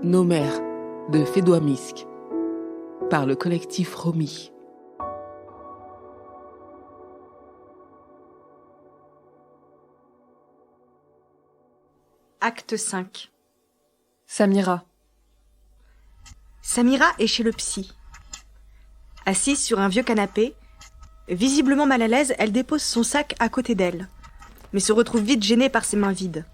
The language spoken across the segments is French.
Nos mères de Fédois Misk par le collectif Romy. Acte 5. Samira. Samira est chez le psy. Assise sur un vieux canapé, visiblement mal à l'aise, elle dépose son sac à côté d'elle, mais se retrouve vite gênée par ses mains vides.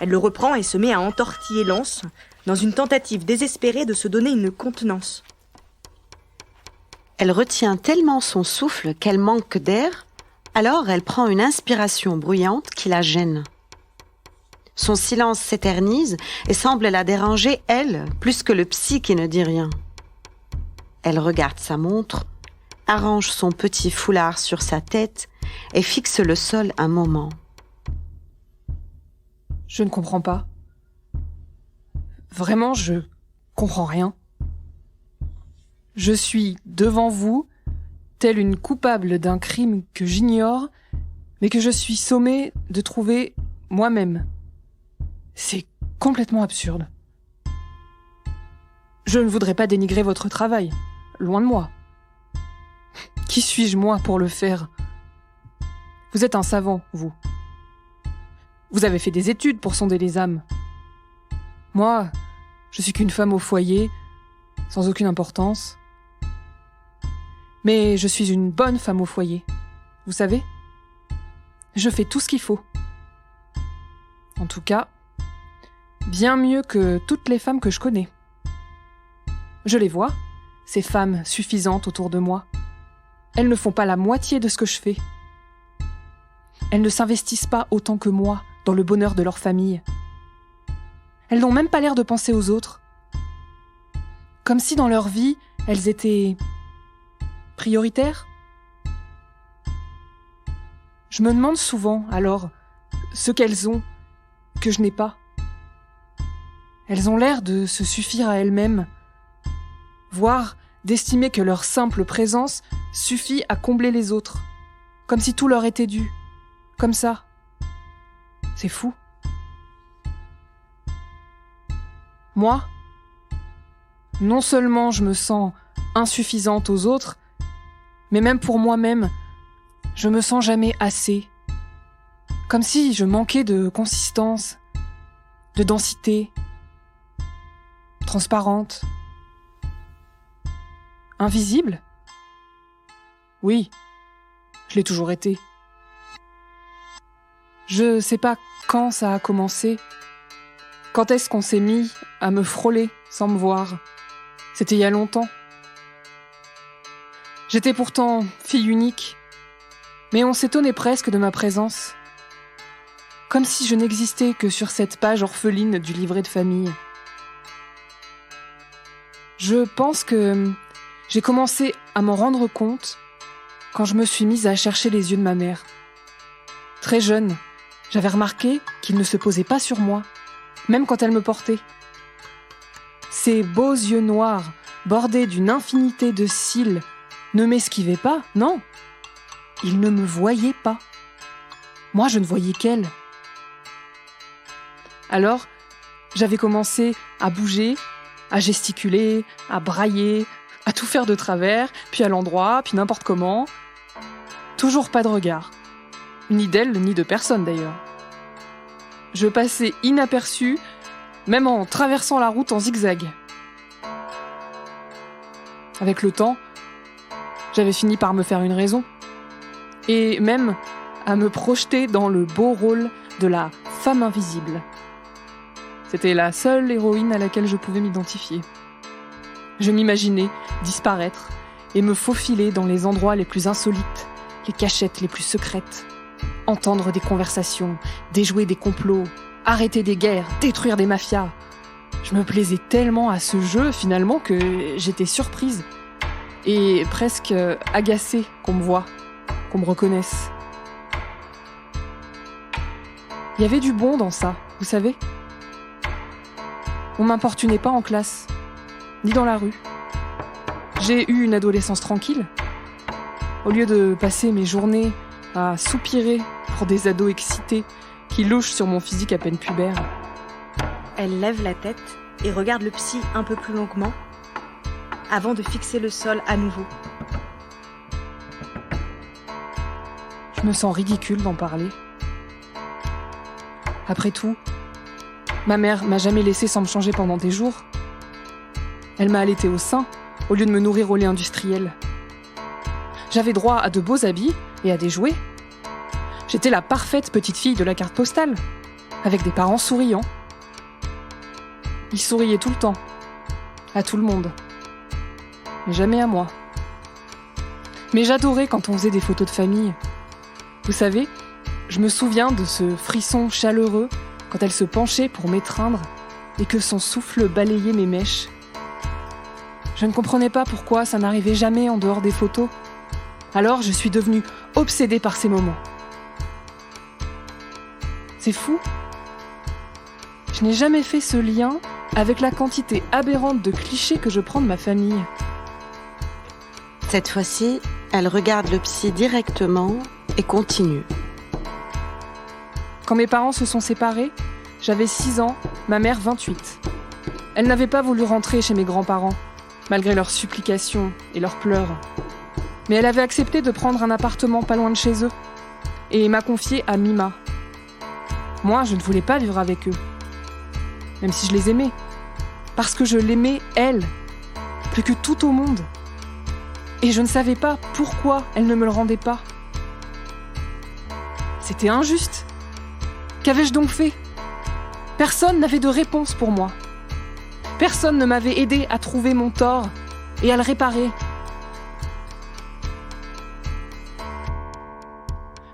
Elle le reprend et se met à entortiller l'anse, dans une tentative désespérée de se donner une contenance. Elle retient tellement son souffle qu'elle manque d'air, alors elle prend une inspiration bruyante qui la gêne. Son silence s'éternise et semble la déranger, elle, plus que le psy qui ne dit rien. Elle regarde sa montre, arrange son petit foulard sur sa tête et fixe le sol un moment. Je ne comprends pas. Vraiment, je comprends rien. Je suis devant vous, telle une coupable d'un crime que j'ignore, mais que je suis sommée de trouver moi-même. C'est complètement absurde. Je ne voudrais pas dénigrer votre travail, loin de moi. Qui suis-je, moi, pour le faire ? Vous êtes un savant, vous. Vous avez fait des études pour sonder les âmes. Moi, je suis qu'une femme au foyer, sans aucune importance. Mais je suis une bonne femme au foyer, vous savez ? Je fais tout ce qu'il faut. En tout cas, bien mieux que toutes les femmes que je connais. Je les vois, ces femmes suffisantes autour de moi. Elles ne font pas la moitié de ce que je fais. Elles ne s'investissent pas autant que moi dans le bonheur de leur famille. Elles n'ont même pas l'air de penser aux autres. Comme si dans leur vie, elles étaient prioritaires. Je me demande souvent, alors, ce qu'elles ont, que je n'ai pas. Elles ont l'air de se suffire à elles-mêmes, voire d'estimer que leur simple présence suffit à combler les autres, comme si tout leur était dû, comme ça. C'est fou. Moi, non seulement je me sens insuffisante aux autres, mais même pour moi-même, je me sens jamais assez. Comme si je manquais de consistance, de densité, transparente. Invisible ? Oui, je l'ai toujours été. Je sais pas quand ça a commencé. Quand est-ce qu'on s'est mis à me frôler sans me voir ? C'était il y a longtemps. J'étais pourtant fille unique, mais on s'étonnait presque de ma présence. Comme si je n'existais que sur cette page orpheline du livret de famille. Je pense que j'ai commencé à m'en rendre compte quand je me suis mise à chercher les yeux de ma mère. Très jeune, j'avais remarqué qu'ils ne se posaient pas sur moi, même quand elle me portait. Ces beaux yeux noirs, bordés d'une infinité de cils, ne m'esquivaient pas, non. Ils ne me voyaient pas. Moi, je ne voyais qu'elle. Alors, j'avais commencé à bouger, à gesticuler, à brailler, à tout faire de travers, puis à l'endroit, puis n'importe comment. Toujours pas de regard. Ni d'elle, ni de personne d'ailleurs. Je passais inaperçu, même en traversant la route en zigzag. Avec le temps, j'avais fini par me faire une raison. Et même à me projeter dans le beau rôle de la femme invisible. C'était la seule héroïne à laquelle je pouvais m'identifier. Je m'imaginais disparaître et me faufiler dans les endroits les plus insolites, les cachettes les plus secrètes. Entendre des conversations, déjouer des complots, arrêter des guerres, détruire des mafias. Je me plaisais tellement à ce jeu finalement que j'étais surprise et presque agacée qu'on me voie, qu'on me reconnaisse. Il y avait du bon dans ça, vous savez. On m'importunait pas en classe, ni dans la rue. J'ai eu une adolescence tranquille. Au lieu de passer mes journées à soupirer pour des ados excités qui louchent sur mon physique à peine pubère. Elle lève la tête et regarde le psy un peu plus longuement, avant de fixer le sol à nouveau. Je me sens ridicule d'en parler. Après tout, ma mère m'a jamais laissée sans me changer pendant des jours. Elle m'a allaitée au sein, au lieu de me nourrir au lait industriel. J'avais droit à de beaux habits et à des jouets. J'étais la parfaite petite fille de la carte postale, avec des parents souriants. Ils souriaient tout le temps, à tout le monde, mais jamais à moi. Mais j'adorais quand on faisait des photos de famille. Vous savez, je me souviens de ce frisson chaleureux quand elle se penchait pour m'étreindre et que son souffle balayait mes mèches. Je ne comprenais pas pourquoi ça n'arrivait jamais en dehors des photos. Alors je suis devenue obsédée par ces moments. C'est fou. Je n'ai jamais fait ce lien avec la quantité aberrante de clichés que je prends de ma famille. Cette fois-ci, elle regarde le psy directement et continue. Quand mes parents se sont séparés, j'avais 6 ans, ma mère 28. Elle n'avait pas voulu rentrer chez mes grands-parents, malgré leurs supplications et leurs pleurs. Mais elle avait accepté de prendre un appartement pas loin de chez eux et m'a confiée à Mima. Moi, je ne voulais pas vivre avec eux, même si je les aimais, parce que je l'aimais, elle, plus que tout au monde. Et je ne savais pas pourquoi elle ne me le rendait pas. C'était injuste. Qu'avais-je donc fait ? Personne n'avait de réponse pour moi. Personne ne m'avait aidé à trouver mon tort et à le réparer.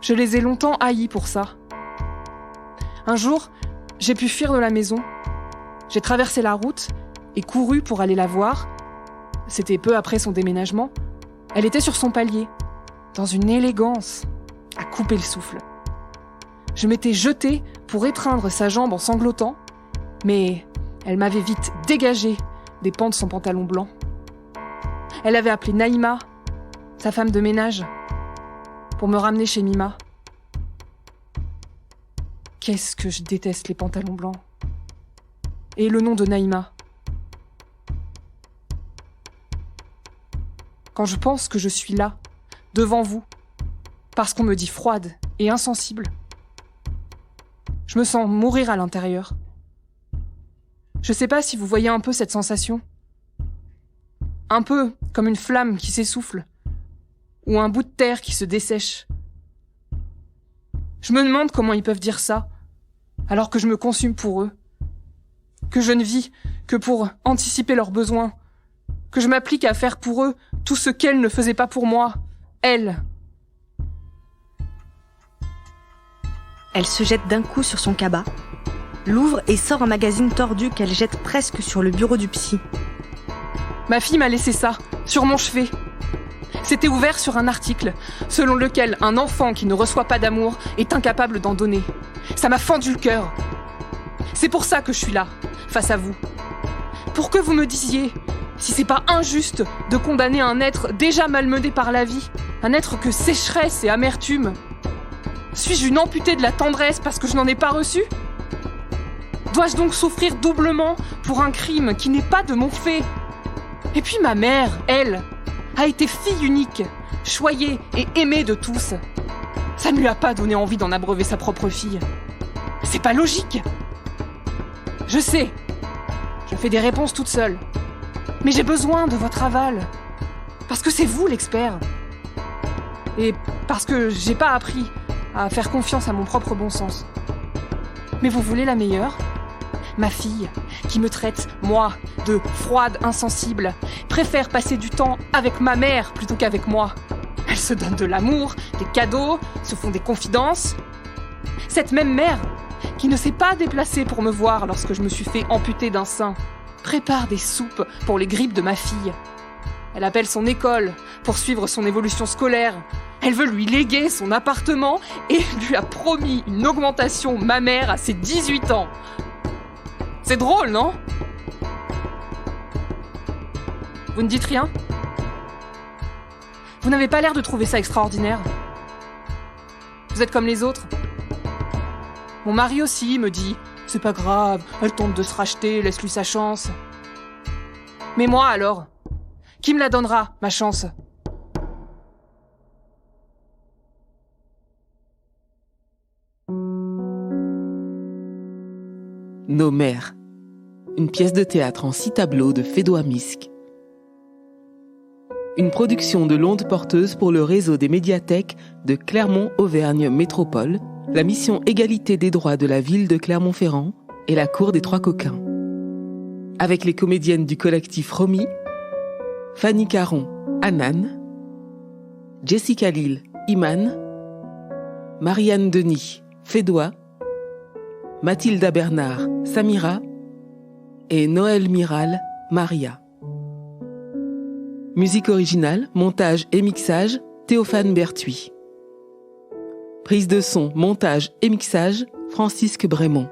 Je les ai longtemps haïs pour ça. Un jour, j'ai pu fuir de la maison. J'ai traversé la route et couru pour aller la voir. C'était peu après son déménagement. Elle était sur son palier, dans une élégance, à couper le souffle. Je m'étais jetée pour étreindre sa jambe en sanglotant, mais elle m'avait vite dégagée des pans de son pantalon blanc. Elle avait appelé Naïma, sa femme de ménage, pour me ramener chez Mima. Qu'est-ce que je déteste les pantalons blancs. Et le nom de Naïma. Quand je pense que je suis là, devant vous, parce qu'on me dit froide et insensible, je me sens mourir à l'intérieur. Je sais pas si vous voyez un peu cette sensation. Un peu comme une flamme qui s'essouffle, ou un bout de terre qui se dessèche. Je me demande comment ils peuvent dire ça, alors que je me consume pour eux. Que je ne vis que pour anticiper leurs besoins. Que je m'applique à faire pour eux tout ce qu'elle ne faisait pas pour moi. Elle. Elle se jette d'un coup sur son cabas, l'ouvre et sort un magazine tordu qu'elle jette presque sur le bureau du psy. Ma fille m'a laissé ça, sur mon chevet. C'était ouvert sur un article, selon lequel un enfant qui ne reçoit pas d'amour est incapable d'en donner. Ça m'a fendu le cœur. C'est pour ça que je suis là, face à vous. Pour que vous me disiez si c'est pas injuste de condamner un être déjà malmené par la vie, un être que sécheresse et amertume. Suis-je une amputée de la tendresse parce que je n'en ai pas reçu ? Dois-je donc souffrir doublement pour un crime qui n'est pas de mon fait ? Et puis ma mère, elle, a été fille unique, choyée et aimée de tous. Ça ne lui a pas donné envie d'en abreuver sa propre fille. C'est pas logique. Je sais, je fais des réponses toute seule. Mais j'ai besoin de votre aval. Parce que c'est vous l'expert. Et parce que j'ai pas appris à faire confiance à mon propre bon sens. Mais vous voulez la meilleure ? Ma fille, qui me traite, moi, de froide insensible, préfère passer du temps avec ma mère plutôt qu'avec moi. Elle se donne de l'amour, des cadeaux, se font des confidences. Cette même mère, qui ne s'est pas déplacée pour me voir lorsque je me suis fait amputer d'un sein, prépare des soupes pour les grippes de ma fille. Elle appelle son école pour suivre son évolution scolaire. Elle veut lui léguer son appartement et lui a promis une augmentation mammaire à ses 18 ans. C'est drôle, non ? Vous ne dites rien ? Vous n'avez pas l'air de trouver ça extraordinaire. Vous êtes comme les autres. Mon mari aussi me dit c'est pas grave, elle tente de se racheter, laisse-lui sa chance. Mais moi alors? Qui me la donnera, ma chance? Nos mères. Une pièce de théâtre en 6 tableaux de Fédois Misc. Une production de l'Onde Porteuse pour le réseau des médiathèques de Clermont-Auvergne Métropole, la mission égalité des droits de la ville de Clermont-Ferrand et la Cour des Trois Coquins. Avec les comédiennes du collectif Romy, Fanny Caron, Anan, Jessica Lille, Iman, Marianne Denis, Fédois, Mathilda Bernard, Samira et Noël Miral, Maria. Musique originale, montage et mixage, Théophane Berthuis. Prise de son, montage et mixage, Francisque Brémond.